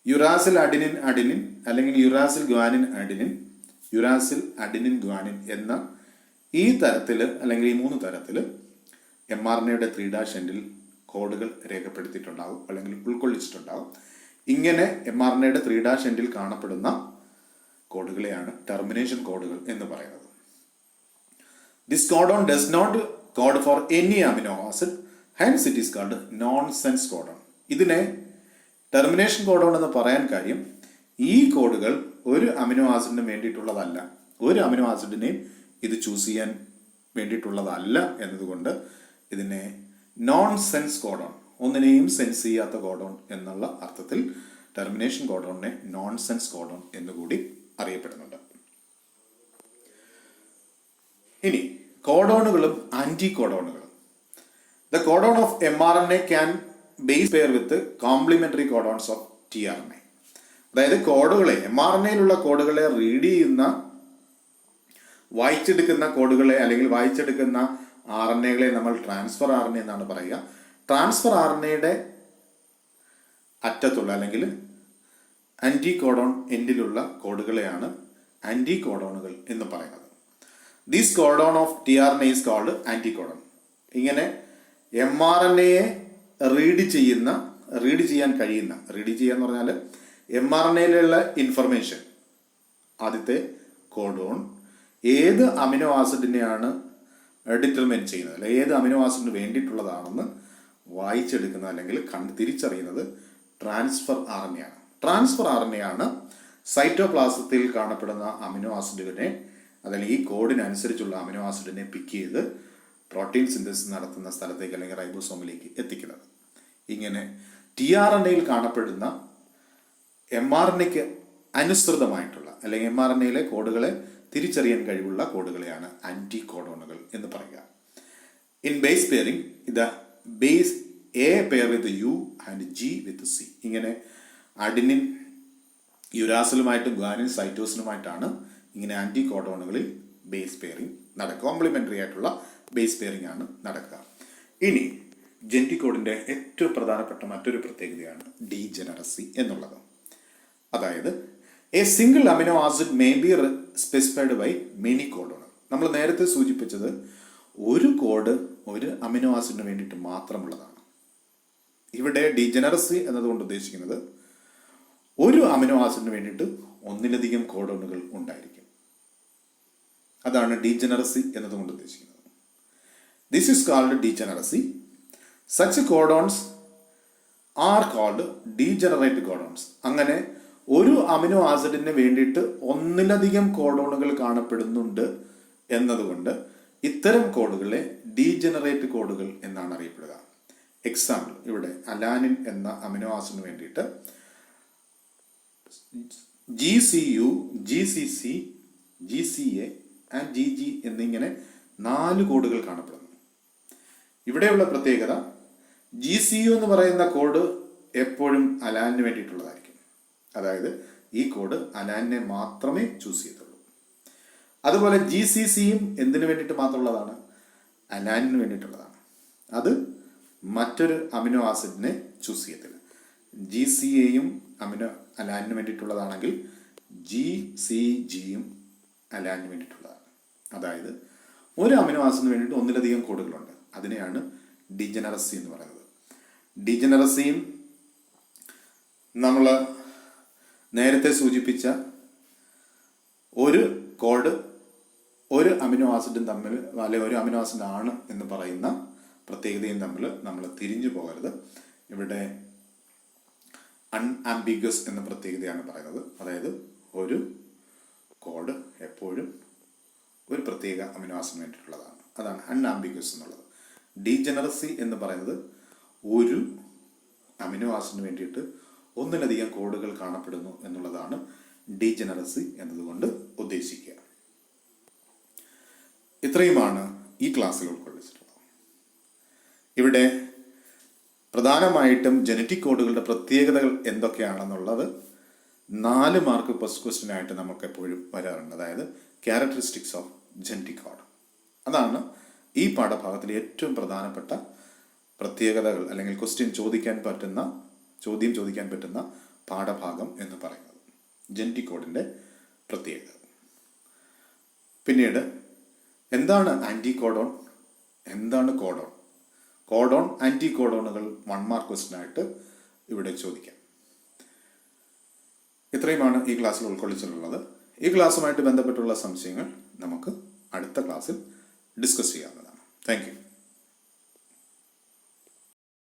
യുറാസിൽ അഡിനിൻ അഡിനിൻ അല്ലെങ്കിൽ uracil guanine adenine, uracil adenine guanine എന്ന ഈ തരത്തിൽ അല്ലെങ്കിൽ ഈ 3 തരത്തിൽ mRNA-യുടെ 3' എൻഡിൽ കോഡുകൾ രേഖപ്പെടുത്തിയിട്ടുണ്ടാകും അല്ലെങ്കിൽ ഉൾക്കൊള്ളിച്ചിട്ടുണ്ടാകും. ഇങ്ങനെ mRNA-യുടെ 3' എൻഡിൽ കാണപ്പെടുന്ന കോഡുകളെയാണ് ടെർമിനേഷൻ കോഡുകൾ എന്ന് പറയുന്നത്. This codon does not code for any amino acid, hence it is called nonsense codon. ഇതിനെ ടെർമിനേഷൻ കോഡോൺ എന്ന് പറയാൻ കാര്യം ഈ കോഡുകൾ ഒരു അമിനോ ആസിഡിന് വേണ്ടിയിട്ടുള്ളതല്ല, ഒരു അമിനോ ആസിഡിനെയും ഇത് ചൂസ് ചെയ്യാൻ വേണ്ടിയിട്ടുള്ളതല്ല എന്നതുകൊണ്ട് ഇതിനെ നോൺസെൻസ് കോഡോൺ, ഒന്നിനെയും സെൻസ് ചെയ്യാത്ത കോഡോൺ എന്നുള്ള അർത്ഥത്തിൽ ടെർമിനേഷൻ കോഡോണിനെ നോൺസെൻസ് കോഡോൺ എന്നുകൂടി അറിയപ്പെടുന്നുണ്ട്. ഇനി കോഡോണുകളും ആന്റി കോഡോണുകളും. The codon of mRNA can base pair with complementary codons of tRNA. അതായത് കോഡുകളെ, mRNA-യിലുള്ള കോഡുകളെ റീഡ് ചെയ്യുന്ന, വായിച്ചെടുക്കുന്ന കോഡുകളെ അല്ലെങ്കിൽ വായിച്ചെടുക്കുന്ന RNA-കളെ നമ്മൾ ട്രാൻസ്ഫർ RNA എന്നാണ് പറയുക. ട്രാൻസ്ഫർ RNA-യുടെ അറ്റത്തുള്ള അല്ലെങ്കിൽ ആന്റി കോഡോൺ എൻഡിലുള്ള കോഡുകളെയാണ് ആന്റി കോഡോണുകൾ എന്ന് പറയുന്നത്. This codon of tRNA is called anti codon. ഇങ്ങനെ mRNA-യെ റീഡ് ചെയ്യാൻ കഴിയുന്ന, റീഡ് ചെയ്യാന്ന് പറഞ്ഞാൽ mRNA-യിലുള്ള ഇൻഫർമേഷൻ, ആദ്യത്തെ കോഡോൺ ഏത് അമിനോ ആസിഡിനെയാണ് ഡിറ്റർമിൻ ചെയ്യുന്നത്, അല്ലെങ്കിൽ ഏത് അമിനോ ആസിഡിന് വേണ്ടിയിട്ടുള്ളതാണെന്ന് വായിച്ചെടുക്കുന്നത് അല്ലെങ്കിൽ തിരിച്ചറിയുന്നത് ട്രാൻസ്ഫർ RNA-ആണ്. ട്രാൻസ്ഫർ RNA-ആണ് സൈറ്റോപ്ലാസത്തിൽ കാണപ്പെടുന്ന അമിനോ ആസിഡിനെ, അല്ലെങ്കിൽ ഈ കോഡിനനുസരിച്ചുള്ള അമിനോ ആസിഡിനെ പിക്ക് ചെയ്ത് പ്രോട്ടീൻ സിന്തസിസ് നടത്തുന്ന സ്ഥലത്തേക്ക് അല്ലെങ്കിൽ റൈബോസോമിലേക്ക് എത്തിക്കുന്നത്. ഇങ്ങനെ tRNA-യിൽ കാണപ്പെടുന്ന mRNA-ക്ക് അനുസൃതമായിട്ടുള്ള അല്ലെങ്കിൽ mRNA-യിലെ കോഡുകളെ തിരിച്ചറിയാൻ കഴിവുള്ള കോഡുകളെയാണ് ആന്റി കോഡോണുകൾ എന്ന് പറയുക. In base pairing the base A pair with U and G with C. ഇങ്ങനെ അഡിനിൻ യുരാസിലുമായിട്ടും ഗ്വാനിൻ സൈറ്റോസിനുമായിട്ടാണ് ഇങ്ങനെ ആന്റി കോഡോണുകളിൽ ബേസ് പെയറിംഗ് നടക്കുക. കോംപ്ലിമെന്ററി ആയിട്ടുള്ള ബേസ് പെയറിംഗ് ആണ് നടക്കുക. ഇനി ജനറ്റിക് കോഡിന്റെ ഏറ്റവും പ്രധാനപ്പെട്ട മറ്റൊരു പ്രത്യേകതയാണ് ഡീജനറസി എന്നുള്ളത്. അതായത് a single amino acid may be specified by many codon. നമ്മൾ നേരത്തെ സൂചിപ്പിച്ചത് ഒരു കോഡ് ഒരു അമിനോ ആസിഡിന് വേണ്ടിയിട്ട് മാത്രമുള്ളതാണ്. ഇവിടെ ഡീജനറസി എന്നതുകൊണ്ട് ഉദ്ദേശിക്കുന്നത് ഒരു അമിനോ ആസിഡിന് വേണ്ടിയിട്ട് ഒന്നിലധികം കോഡോണുകൾ ഉണ്ടായിരിക്കും. അതാണ് ഡീജനറസി എന്നതുകൊണ്ട് ഉദ്ദേശിക്കുന്നത്. This is called degeneracy. Such codons are called degenerate codons. അങ്ങനെ ഒരു അമിനോ ആസിഡിന് വേണ്ടിയിട്ട് ഒന്നിലധികം കോഡോണുകൾ കാണപ്പെടുന്നുണ്ട് എന്നതുകൊണ്ട് ഇത്തരം കോഡുകളെ ഡീജനറേറ്റ് കോഡുകൾ എന്നാണ് അറിയപ്പെടുക. എക്സാമ്പിൾ, ഇവിടെ അലാനിൻ എന്ന അമിനോ ആസിഡിന് വേണ്ടിയിട്ട് GCU, GCC, GCA and GG എന്നിങ്ങനെ 4 കോഡുകൾ കാണപ്പെടുന്നു. ഇവിടെയുള്ള പ്രത്യേകത, GCU എന്ന് പറയുന്ന കോഡ് എപ്പോഴും അലാനിന് വേണ്ടിയിട്ടുള്ളതായിരിക്കും. അതായത് ഈ കോഡ് അലാനിനെ മാത്രമേ ചൂസ് ചെയ്യത്തുള്ളൂ. അതുപോലെ GCCയും എന്തിനു വേണ്ടിയിട്ട് മാത്രമുള്ളതാണ്? അലാനിന് വേണ്ടിയിട്ടുള്ളതാണ്. അത് മറ്റൊരു അമിനോ ആസിഡിനെ ചൂസ് ചെയ്യത്തില്ല. GCAയും അലാനിന് വേണ്ടിയിട്ടുള്ളതാണെങ്കിൽ GCGയും അലാനിന് വേണ്ടിയിട്ടുള്ളതാണ്. അതായത് ഒരു അമിനോ ആസിഡിന് വേണ്ടിയിട്ട് ഒന്നിലധികം കോഡുകളുണ്ട്. അതിനെയാണ് ഡിജനറസി എന്ന് പറയുന്നത്. ഡിജനറസിയും നമ്മൾ നേരത്തെ സൂചിപ്പിച്ച ഒരു കോഡ് ഒരു അമിനോ ആസിഡും തമ്മിൽ, അല്ലെങ്കിൽ ഒരു അമിനോ ആസിഡ് ആണ് എന്ന് പറയുന്ന പ്രത്യേകതയും തമ്മിൽ നമ്മൾ തിരിഞ്ഞു പോകരുത്. ഇവിടെ അൺആംബിഗ്വസ് എന്ന പ്രത്യേകതയാണ് പറയുന്നത്. അതായത് ഒരു കോഡ് എപ്പോഴും ഒരു പ്രത്യേക അമിനോ ആസിഡിന് വേണ്ടിയിട്ടുള്ളതാണ്. അതാണ് അൺആംബിഗ്വസ് എന്നുള്ളത്. ഡീജനറസി എന്ന് പറയുന്നത് ഒരു അമിനോ ആസിഡിന് വേണ്ടിയിട്ട് ഒന്നിലധികം കോഡുകൾ കാണപ്പെടുന്നു എന്നുള്ളതാണ് ഡീജനറസി എന്നതുകൊണ്ട് ഉദ്ദേശിക്കുക. ഇത്രയുമാണ് ഈ ക്ലാസ്സിൽ ഉൾക്കൊള്ളിച്ചിട്ടുള്ളത്. ഇവിടെ പ്രധാനമായിട്ടും ജനറ്റിക് കോഡുകളുടെ പ്രത്യേകതകൾ എന്തൊക്കെയാണെന്നുള്ളത് 4 മാർക്ക് ഫസ്റ്റ് ക്വസ്റ്റ്യൻ ആയിട്ട് നമുക്ക് എപ്പോഴും വരാറുണ്ട്. അതായത് ക്യാരക്ടറിസ്റ്റിക്സ് ഓഫ് ജനറ്റിക് കോഡ്. അതാണ് ഈ പാഠഭാഗത്തിലെ ഏറ്റവും പ്രധാനപ്പെട്ട പ്രത്യേകതകൾ, അല്ലെങ്കിൽ ചോദ്യം ചോദിക്കാൻ പറ്റുന്ന പാഠഭാഗം എന്ന് പറയുന്നത് ജനറ്റിക് കോഡിൻ്റെ പ്രത്യേകത. പിന്നീട് എന്താണ് ആൻറ്റി കോഡോൺ, എന്താണ് കോഡോൺ, കോഡോൺ ആൻറ്റി കോഡോണുകൾ 1 മാർക്ക് ക്വസ്റ്റ്യൻ ആയിട്ട് ഇവിടെ ചോദിക്കാം. ഇത്രയുമാണ് ഈ ക്ലാസ്സിൽ ഉൾക്കൊള്ളിച്ചിട്ടുള്ളത്. ഈ ക്ലാസ്സുമായിട്ട് ബന്ധപ്പെട്ടുള്ള സംശയങ്ങൾ നമുക്ക് അടുത്ത ക്ലാസ്സിൽ ഡിസ്കസ് ചെയ്യാവുന്നതാണ്. Thank you.